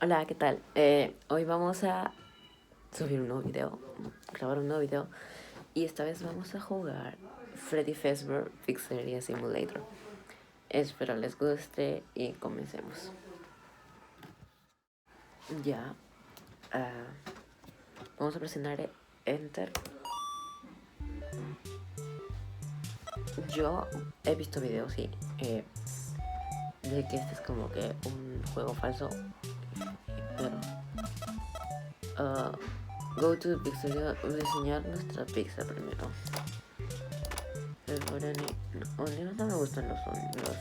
Hola, ¿qué tal? Hoy vamos a subir un nuevo video, grabar un nuevo video, y esta vez vamos a jugar Freddy Fazbear Pizzeria Simulator. Espero les guste y comencemos. Ya, vamos a presionar Enter. Yo he visto videos, sí, de que este es como que un juego falso, pero go to the pizzeria, diseñar nuestra pizza primero. Ahora no me gustan los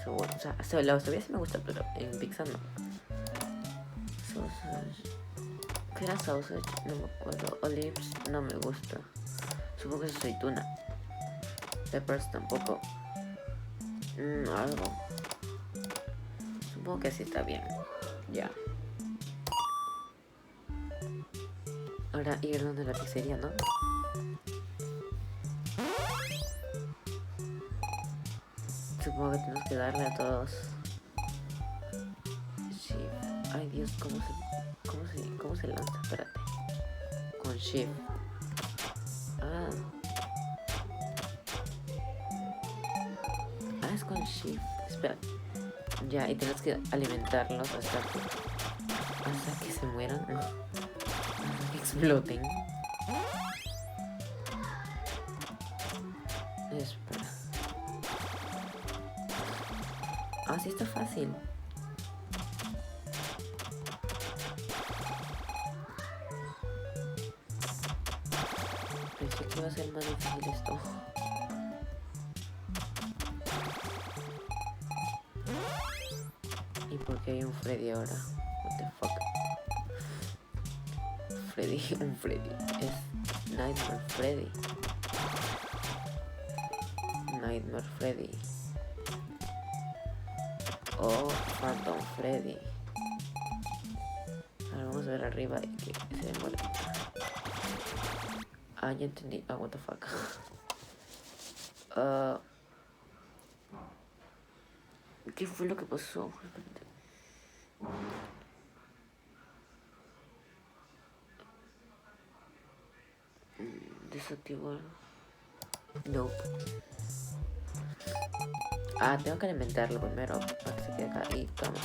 cebollas. O sea, la cebolla sí me gusta, pero en pizza no. Sausage. ¿Qué era sausage? No me acuerdo. Olives no me gusta. Supongo que es aceituna. Peppers tampoco. Algo. Supongo que sí está bien. Ya. Ahora ir donde la pizzería, ¿no? Supongo que tenemos que darle a todos. Shift. Ay Dios, ¿cómo se lanza? Espérate. Con Shift. Es con Shift. Espera. Ya, y tienes que alimentarlos hasta que se mueran. Hasta que exploten. Espera. Sí está fácil. Pensé que iba a ser más difícil esto. ¿Y por qué hay un Freddy ahora? What the fuck? Un Freddy. Es Nightmare Freddy. Nightmare Freddy. Oh, Phantom Freddy. Ahora vamos a ver arriba y que se muere. Ya entendí. What the fuck. ¿Qué fue lo que pasó? Desactivar. No. Tengo que alimentarlo primero para que se quede acá y toma.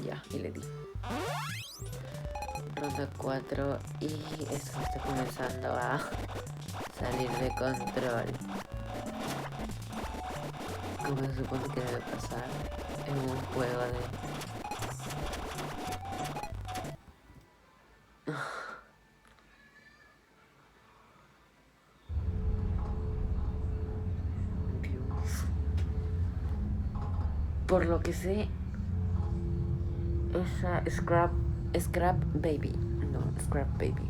Ya, y le di. Ronda 4 y esto está comenzando a salir de control. Como se supone que debe pasar en un juego de... Por lo que sé, esa Scrap Baby. No, Scrap Baby.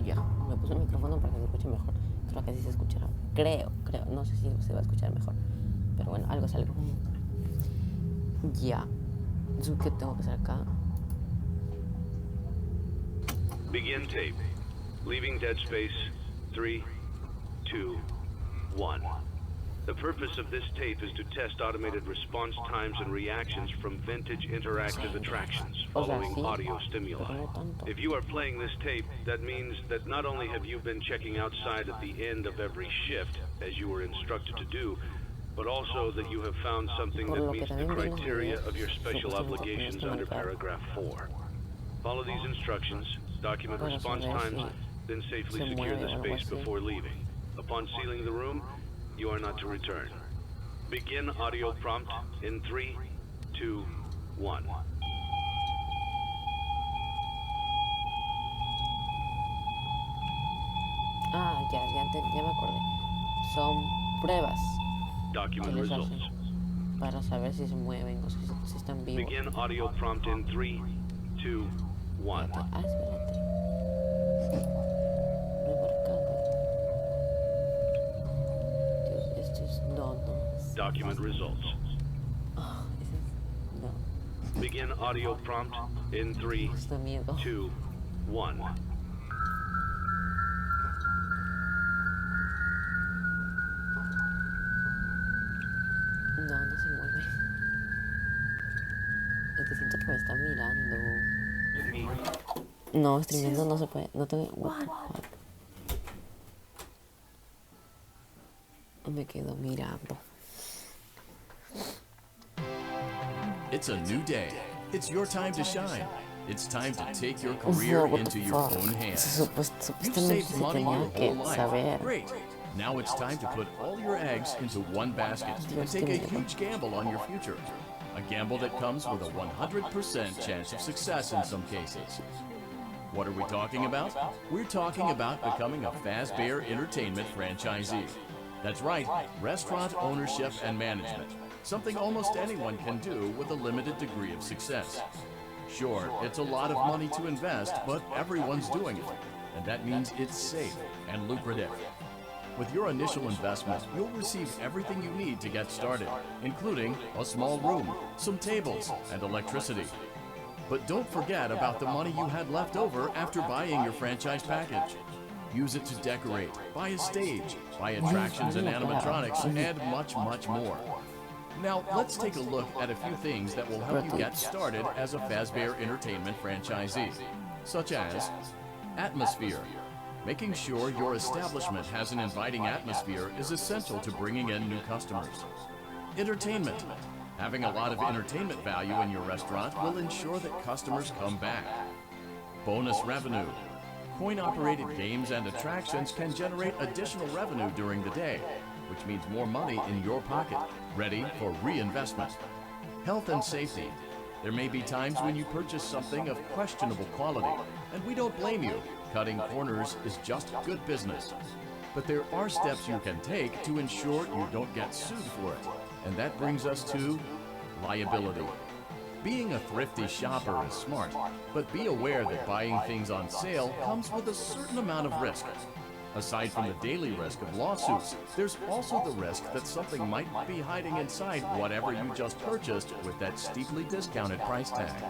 Ya, me puse el micrófono para que se escuche mejor. Creo que así se escuchará. Creo. No sé si se va a escuchar mejor. Pero bueno, algo es algo. Ya. ¿Qué tengo que hacer acá? Begin tape. Leaving dead space. 3, 2, 1. The purpose of this tape is to test automated response times and reactions from vintage interactive attractions following audio stimuli. If you are playing this tape, that means that not only have you been checking outside at the end of every shift, as you were instructed to do, but also that you have found something that meets the criteria of your special obligations under paragraph 4. Follow these instructions, document response times, then safely secure the space before leaving. Upon sealing the room, you are not to return. Begin audio prompt in 3, 2, 1. Ya me acordé. Son pruebas Document results. Para saber si se mueven o si están vivos. Begin audio prompt in 3, 2, 1. Espérate. No he marcado. Dios, esto es... No. Document results. No. Begin audio prompt in 3, 2, 1. No se mueve. Es que siento que me está mirando. No, streameando no se puede. No tengo. What the fuck. Me quedo mirando. It's a new day. It's your time to shine. It's time to take your career into your own hands. You've Supuestamente saved se money your tenía que whole life. saber. Great. Now it's time to put all your eggs into one basket and take a huge gamble on your future. A gamble that comes with a 100% chance of success in some cases. What are we talking about? We're talking about becoming a Fazbear Entertainment franchisee. That's right, restaurant ownership and management. Something almost anyone can do with a limited degree of success. Sure, it's a lot of money to invest, but everyone's doing it. And that means it's safe and lucrative. With your initial investment, you'll receive everything you need to get started, including a small room, some tables, and electricity. But don't forget about the money you had left over after buying your franchise package. Use it to decorate, buy a stage, buy attractions and animatronics, and much, much more. Now, let's take a look at a few things that will help you get started as a Fazbear Entertainment franchisee, such as atmosphere. Making sure your establishment has an inviting atmosphere is essential to bringing in new customers. Entertainment. Having a lot of entertainment value in your restaurant will ensure that customers come back. Bonus revenue. Coin-operated games and attractions can generate additional revenue during the day, which means more money in your pocket, ready for reinvestment. Health and safety. There may be times when you purchase something of questionable quality, and we don't blame you. Cutting corners is just good business. But there are steps you can take to ensure you don't get sued for it. And that brings us to liability. Being a thrifty shopper is smart, but be aware that buying things on sale comes with a certain amount of risk. Aside from the daily risk of lawsuits, there's also the risk that something might be hiding inside whatever you just purchased with that steeply discounted price tag.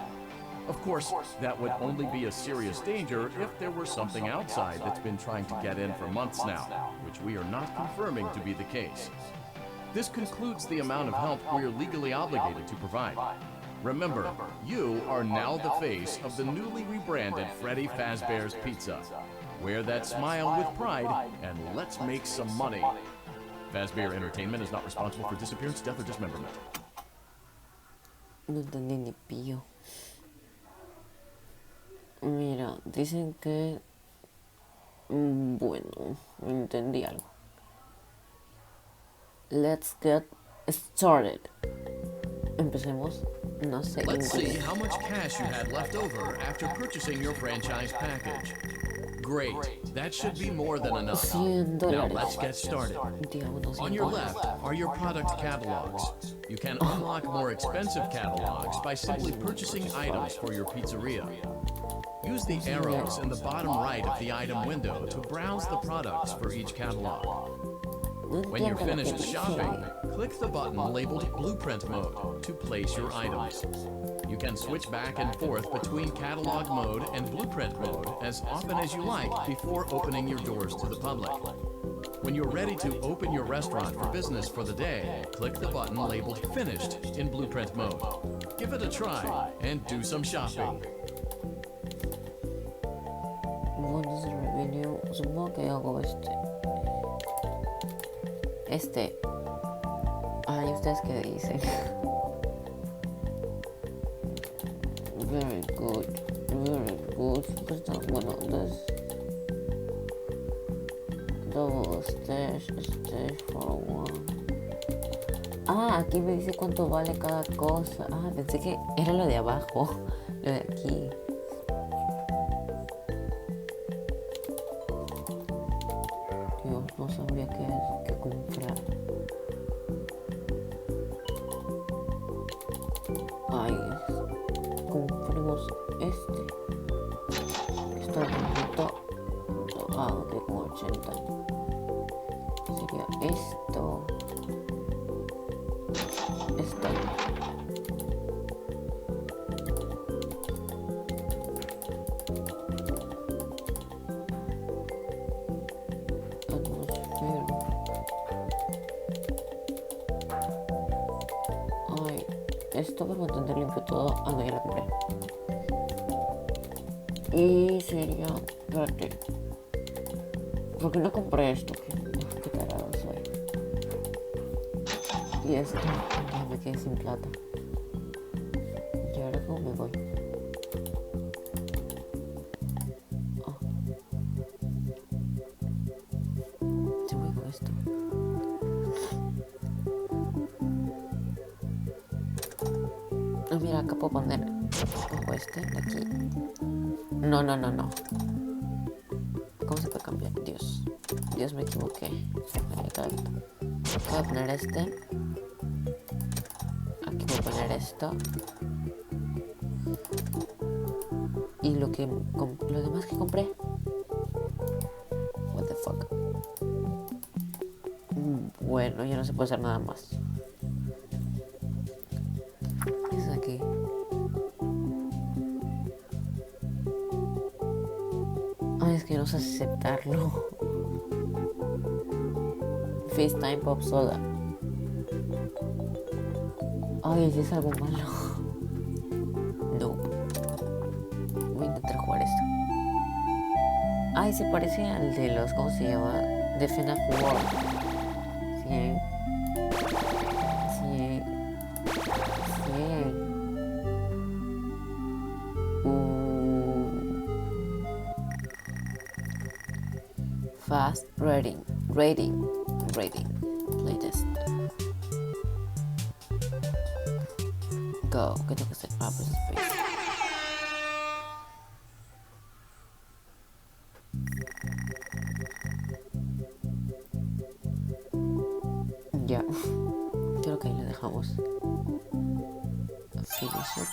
Of course, that would only be a serious danger if there were something outside that's been trying to get in for months now, which we are not confirming to be the case. This concludes the amount of help we are legally obligated to provide. Remember, you are now the face of the newly rebranded Freddy Fazbear's Pizza. Wear that smile with pride, and let's make some money. Fazbear Entertainment is not responsible for disappearance, death, or dismemberment. No entendí ni pillo. Mira, dicen que... Bueno, entendí algo. Let's get started. Empecemos. No sé. Let's see how much cash you had left over after purchasing your franchise package. Great. That should be more than enough. $100. Now let's get started. On your left are your product catalogs. You can unlock more expensive catalogs by simply purchasing items for your pizzeria. Use the arrows in the bottom right of the item window to browse the products for each catalog. When you're finished shopping, click the button labeled Blueprint Mode to place your items. You can switch back and forth between Catalog Mode and Blueprint Mode as often as you like before opening your doors to the public. When you're ready to open your restaurant for business for the day, click the button labeled Finished in Blueprint Mode. Give it a try and do some shopping. What is the revenue? Supongo que hago Ay, ¿ustedes qué dicen? Very good. Very good. Bueno, double stage for one. Ah, aquí me dice cuánto vale cada cosa. Ah, pensé que era lo de abajo. Lo de aquí. Dios, no sabría qué comprar. Ay, compremos está bonito. Ah, ok, con 80. Sería esto. Esto para mantener limpio todo. Ah, no, ya la compré. Y sería... Espérate. ¿Por qué no compré esto? Qué tarado soy. Y esto, ya me quedé sin plata. ¿Y ahora cómo me voy? Oh. ¿Se voy con esto? Ah, mira, acá puedo poner... Pongo este de aquí. No. ¿Cómo se puede cambiar? Dios, me equivoqué. Voy a poner este. Aquí voy a poner esto. Y lo demás que compré. What the fuck. Bueno, ya no se puede hacer nada más. ¿Qué es aquí? Ay, es que no sé aceptarlo. FaceTime Pop Soda. Ay, si es algo malo. No. Voy a intentar jugar esto. Ay, se parece al de los... ¿Cómo se llama? De FNAF World. Sí. Fast rating. Playtest. Go. ¿Qué tengo que hacer? Pues space. Ya. Creo que ahí lo dejamos. Finish it.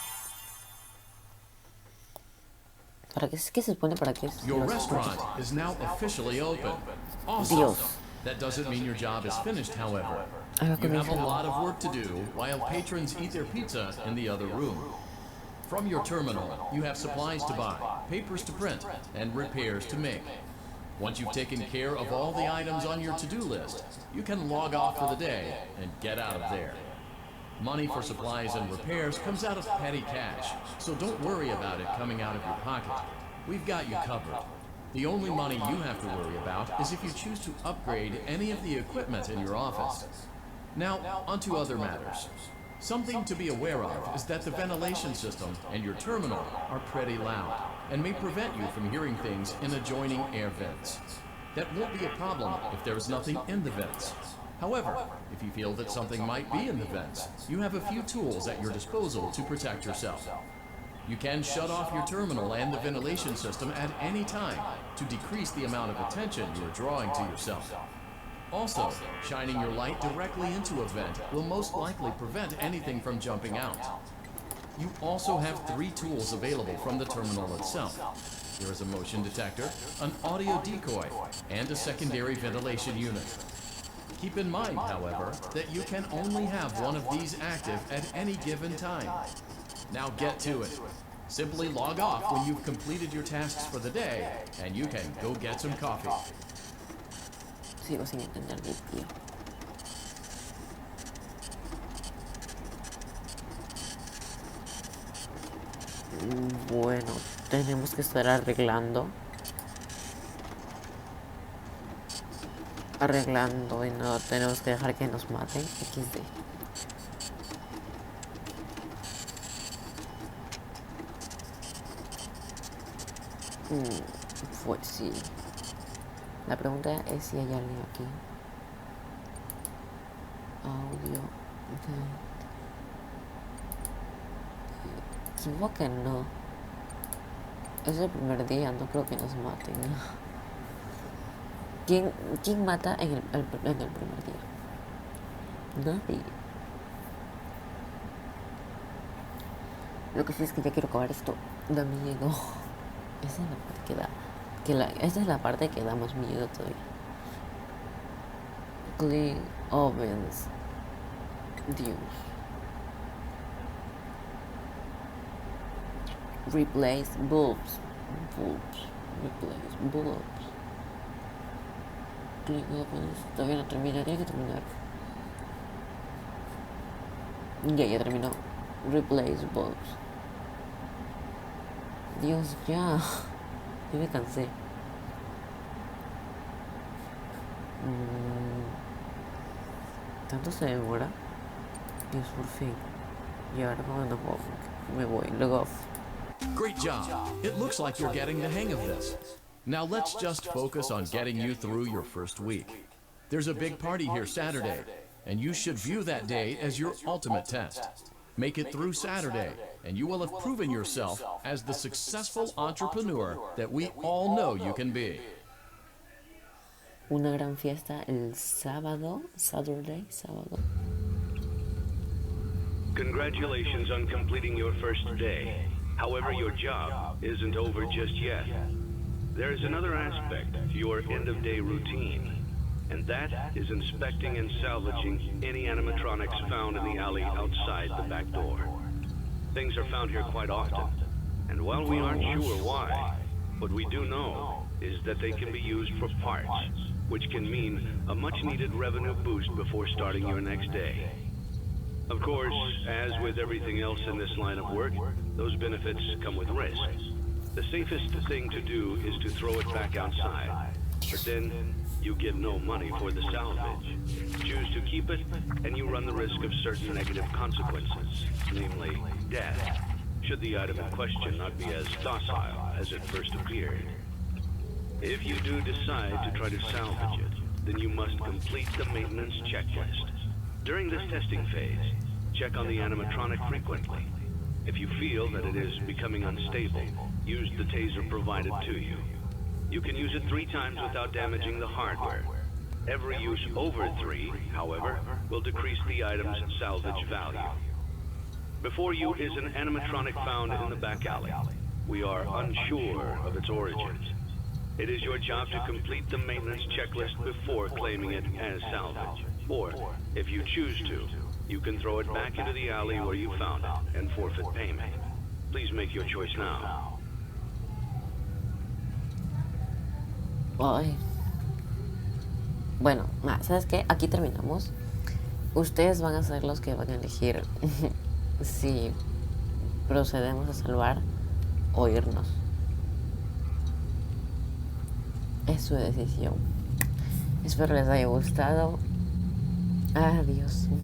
¿Para qué se supone para qué es? Your restaurant is now officially open. Awesome. Dios. That doesn't mean your job is finished, however. Haga You con have a eso. lot of work to do while patrons eat their pizza in the other room. From your terminal, you have supplies to buy, papers to print, and repairs to make. Once you've taken care of all the items on your to-do list, you can log off for the day and get out of there. Money for supplies and repairs comes out of petty cash, so don't worry about it coming out of your pocket. We've got you covered. The only money you have to worry about is if you choose to upgrade any of the equipment in your office. Now, onto other matters. Something to be aware of is that the ventilation system and your terminal are pretty loud and may prevent you from hearing things in adjoining air vents. That won't be a problem if there is nothing in the vents. However, if you feel that something might be in the vents, you have a few tools at your disposal to protect yourself. You can shut off your terminal and the ventilation system at any time to decrease the amount of attention you are drawing to yourself. Also, shining your light directly into a vent will most likely prevent anything from jumping out. You also have 3 tools available from the terminal itself. There is a motion detector, an audio decoy, and a secondary ventilation unit. Keep in mind, however, that you can only have one of these active at any given time. Now get to it. Simply log off when you've completed your tasks for the day, and you can go get some coffee. Sigo sin entender mi tío. Bueno, tenemos que estar arreglando y no tenemos que dejar que nos maten. XD. Pues sí. La pregunta es si hay alguien aquí. Audio. Supongo que no. Es el primer día, no creo que nos maten. ¿Quién mata en el primer día? Nadie. Lo que sí es que ya quiero acabar esto. Da miedo. Esa es la parte que da. Esta es la parte que da más miedo todavía. Clean ovens. Dios. Replace bulbs. Replace bulbs. Clean ovens. Todavía no termina, tiene que terminar. Ya terminó. Replace bulbs. Dios, ya. Yo me cansé. ¿Tanto se demora? Dios, por fin. Y ahora cuando me voy, log off. Great job. It looks like you're getting the hang of this. Now let's just focus on getting you through your first week. There's a big party here Saturday, and you should view that day as your ultimate test. Make it through Saturday, and you will have proven yourself as the successful entrepreneur that we all know you can be. Una gran fiesta el sábado, sábado. Congratulations on completing your first day. However, your job isn't over just yet. There is another aspect to your end-of-day routine, and that is inspecting and salvaging any animatronics found in the alley outside the back door. Things are found here quite often, and while we aren't sure why, what we do know is that they can be used for parts, which can mean a much-needed revenue boost before starting your next day. Of course, as with everything else in this line of work, those benefits come with risks. The safest thing to do is to throw it back outside, but then you get no money for the salvage. Choose to keep it, and you run the risk of certain negative consequences, namely death, should the item in question not be as docile as it first appeared. If you do decide to try to salvage it, then you must complete the maintenance checklist. During this testing phase, check on the animatronic frequently. If you feel that it is becoming unstable, use the taser provided to you. You can use it 3 times without damaging the hardware. Every use over 3, however, will decrease the item's salvage value. Before you is an animatronic found in the back alley. We are unsure of its origins. It is your job to complete the maintenance checklist before claiming it as salvage. Or, if you choose to, you can throw it back into the alley where you found it and forfeit payment. Please make your choice now. Ay. Bueno, ¿sabes qué? Aquí terminamos. Ustedes van a ser los que van a elegir si procedemos a salvar o irnos. Es su decisión. Espero les haya gustado. Adiós.